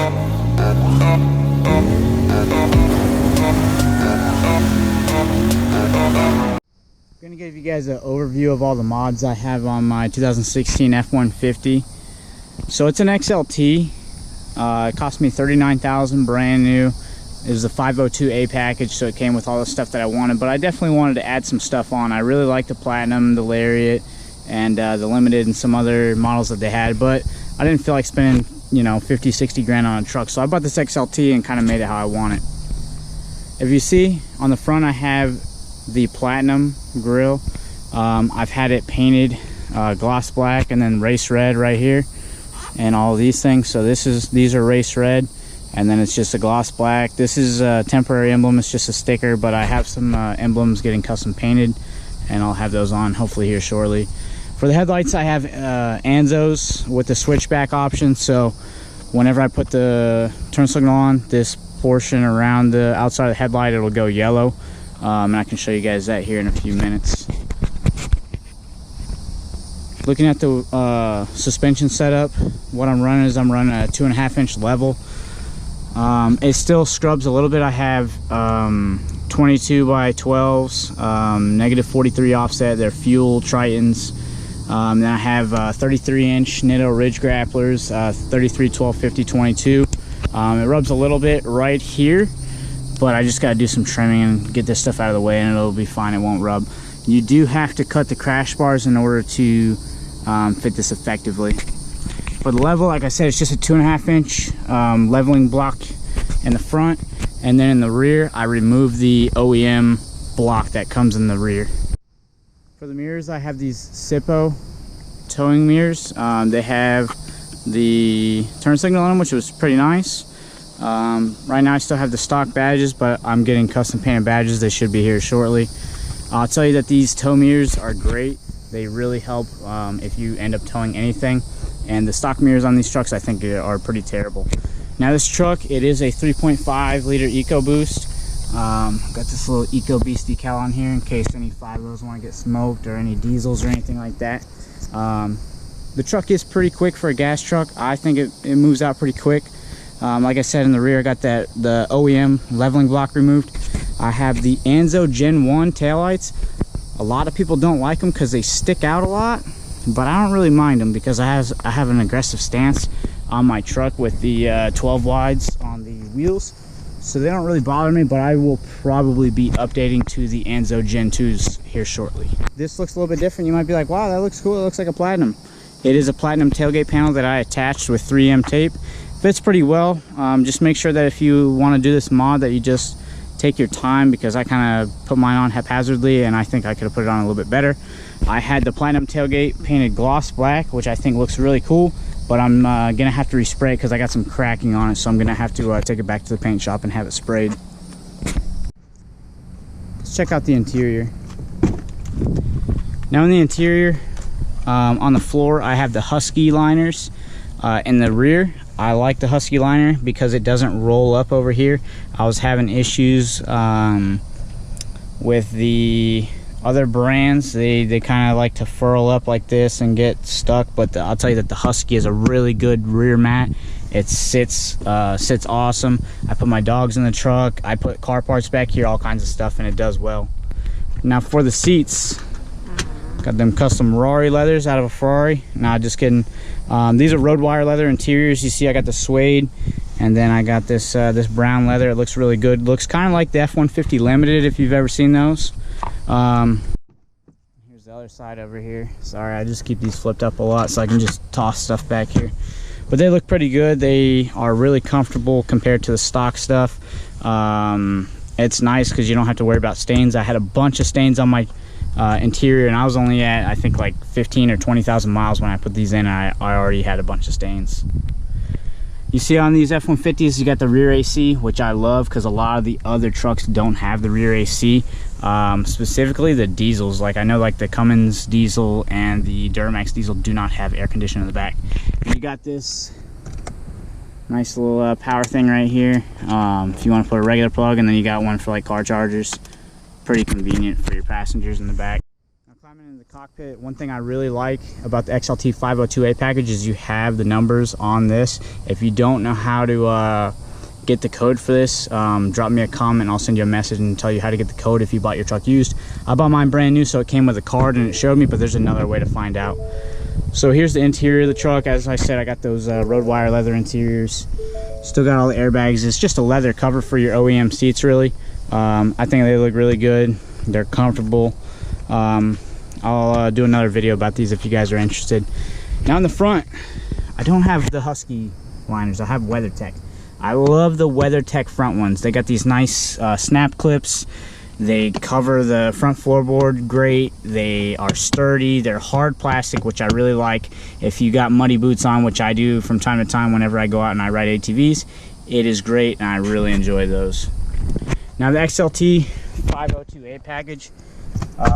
I'm going to give you guys an overview of all the mods I have on my 2016 F150. So it's an XLT. It cost me $39,000 brand new. It was the 502A package, so it came with all the stuff that I wanted, but I definitely wanted to add some stuff on. I really like the Platinum, the Lariat, and the Limited and some other models that they had, but I didn't feel like spending, you know, 50, 60 grand on a truck, so I bought this XLT and kind of made it how I want it. If you see on the front, I have the Platinum grille. I've had it painted gloss black and then race red right here and all these things. So these are race red, and then it's just a gloss black. This is a temporary emblem, it's just a sticker, but I have some emblems getting custom painted, and I'll have those on hopefully here shortly. For the headlights, I have Anzos with the switchback option, so whenever I put the turn signal on, this portion around the outside of the headlight, it'll go yellow. And I can show you guys that here in a few minutes. Looking at the suspension setup, what I'm running is I'm running a 2.5-inch level. It still scrubs a little bit. I have 22 by 12s, negative 43 offset. They're fuel Tritons. Then I have 33-inch Nitto Ridge grapplers, 33, 12, 50, 22. It rubs a little bit right here, but I just got to do some trimming and get this stuff out of the way, and it'll be fine. It won't rub. You do have to cut the crash bars in order to fit this effectively. For the level, like I said, it's just a 2.5-inch leveling block in the front, and then in the rear, I removed the OEM block that comes in the rear. For the mirrors, I have these Sippo towing mirrors. They have the turn signal on them, which was pretty nice. Right now I still have the stock badges, but I'm getting custom painted badges. They should be here shortly. I'll tell you that these tow mirrors are great. They really help if you end up towing anything, and the stock mirrors on these trucks I think are pretty terrible. Now this truck, it is a 3.5 liter EcoBoost. Got this little EcoBoost decal on here in case any 5.0s want to get smoked, or any diesels or anything like that. The truck is pretty quick for a gas truck. I think it moves out pretty quick. Like I said, in the rear I got the OEM leveling block removed. I have the Anzo Gen One Taillights. A lot of people don't like them because they stick out a lot, but I don't really mind them because I have an aggressive stance on my truck with the 12 wides on the wheels, so they don't really bother me. But I will probably be updating to the Anzo Gen 2s here shortly. This looks a little bit different. You might be like, wow, that looks cool. It looks like a Platinum. It is a Platinum tailgate panel that I attached with 3M tape. Fits pretty well. Just make sure that if you want to do this mod, that you just take your time, because I kind of put mine on haphazardly and I think I could have put it on a little bit better. I had the Platinum tailgate painted gloss black, which I think looks really cool, but I'm gonna have to respray it because I got some cracking on it, so I'm gonna have to take it back to the paint shop and have it sprayed. Let's check out the interior. Now in the interior, on the floor, I have the Husky liners. In the rear, I like the Husky liner because it doesn't roll up over here. I was having issues with the other brands. They kind of like to furl up like this and get stuck, but I'll tell you that the Husky is a really good rear mat. It sits awesome. I put my dogs in the truck, I put car parts back here, all kinds of stuff, and it does well. Now for the seats, got them custom Rory leathers out of a Ferrari. Nah, just kidding. These are road wire leather interiors. You see I got the suede, and then I got this this brown leather. It looks really good. Looks kind of like the F150 Limited, if you've ever seen those. Here's the other side over here. Sorry, I just keep these flipped up a lot so I can just toss stuff back here. But they look pretty good. They are really comfortable compared to the stock stuff. It's nice because you don't have to worry about stains. I had a bunch of stains on my interior, and I was only at, I think, like 15 or 20,000 miles when I put these in. I already had a bunch of stains. You see on these F-150s, you got the rear AC, which I love because a lot of the other trucks don't have the rear AC. Specifically the diesels, like I know like the Cummins diesel and the Duramax diesel do not have air conditioning in the back. You got this nice little power thing right here, if you want to put a regular plug, and then you got one for like car chargers. Pretty convenient for your passengers in the back. Now Climbing into the cockpit, one thing I really like about the XLT 502A package is you have the numbers on this. If you don't know how to get the code for this, drop me a comment and I'll send you a message and tell you how to get the code if you bought your truck used. I bought mine brand new, so it came with a card and it showed me, but there's another way to find out. So here's the interior of the truck. As I said, I got those road wire leather interiors. Still got all the airbags. It's just a leather cover for your OEM seats, really. I think they look really good. They're comfortable. I'll do another video about these if you guys are interested. Now in the front, I don't have the Husky liners. I have WeatherTech. I love the WeatherTech front ones. They got these nice snap clips. They cover the front floorboard great. They are sturdy. They're hard plastic, which I really like. If you got muddy boots on, which I do from time to time whenever I go out and I ride ATVs, it is great and I really enjoy those. Now the XLT 502A package,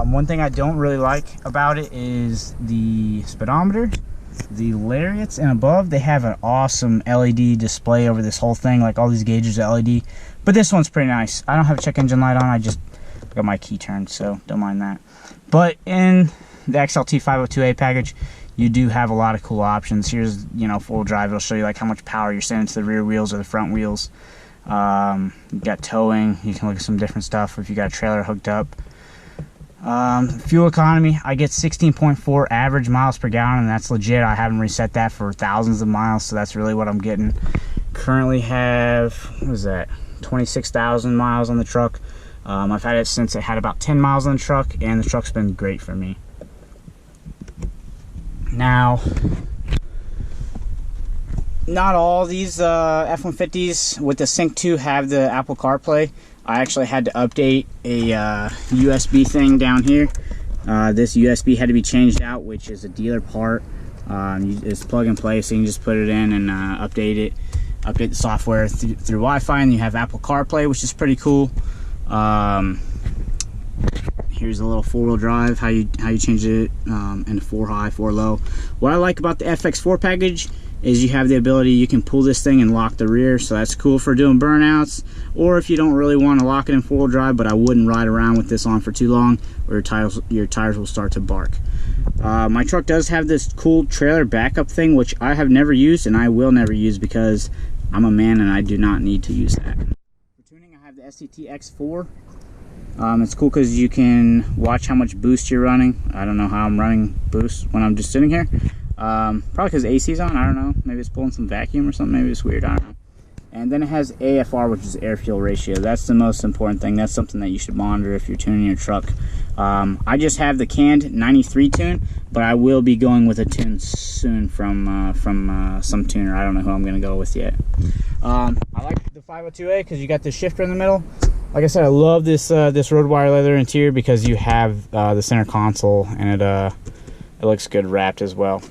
one thing I don't really like about it is the speedometer. The lariats and above, they have an awesome LED display over this whole thing, like all these gauges are LED, but this one's pretty nice. I don't have a check engine light on, I just got my key turned, so don't mind that. But in the XLT 502A package, you do have a lot of cool options. Here's, you know, full drive. It'll show you like how much power you're sending to the rear wheels or the front wheels. You got towing. You can look at some different stuff if you got a trailer hooked up. Fuel economy, I get 16.4 average miles per gallon, and that's legit. I haven't reset that for thousands of miles, so that's really what I'm getting. Currently have, what is that, 26,000 miles on the truck. I've had it since it had about 10 miles on the truck, and the truck's been great for me. Now, not all these F150s with the Sync 2 have the Apple CarPlay. I actually had to update a USB thing down here. This USB had to be changed out, which is a dealer part. It's plug and play, so you can just put it in and update the software through Wi-Fi, and you have Apple CarPlay, which is pretty cool. Here's a little four-wheel drive, how you change it into 4 high, 4 low. What I like about the FX4 package is you have the ability, you can pull this thing and lock the rear, so that's cool for doing burnouts, or if you don't really want to lock it in 4-wheel drive, but I wouldn't ride around with this on for too long, or your tires will start to bark. My truck does have this cool trailer backup thing, which I have never used and I will never use because I'm a man and I do not need to use that. For tuning, I have the SCT X4. It's cool because you can watch how much boost you're running. I don't know how I'm running boost when I'm just sitting here. Probably because AC's on, I don't know. Maybe it's pulling some vacuum or something, maybe it's weird, I don't know. And then it has AFR, which is air fuel ratio. That's the most important thing. That's something that you should monitor if you're tuning your truck. I just have the canned 93 tune, but I will be going with a tune soon from some tuner. I don't know who I'm going to go with yet. I like the 502A because you got the shifter in the middle. Like I said, I love this this road wire leather interior because you have the center console, and it looks good wrapped as well.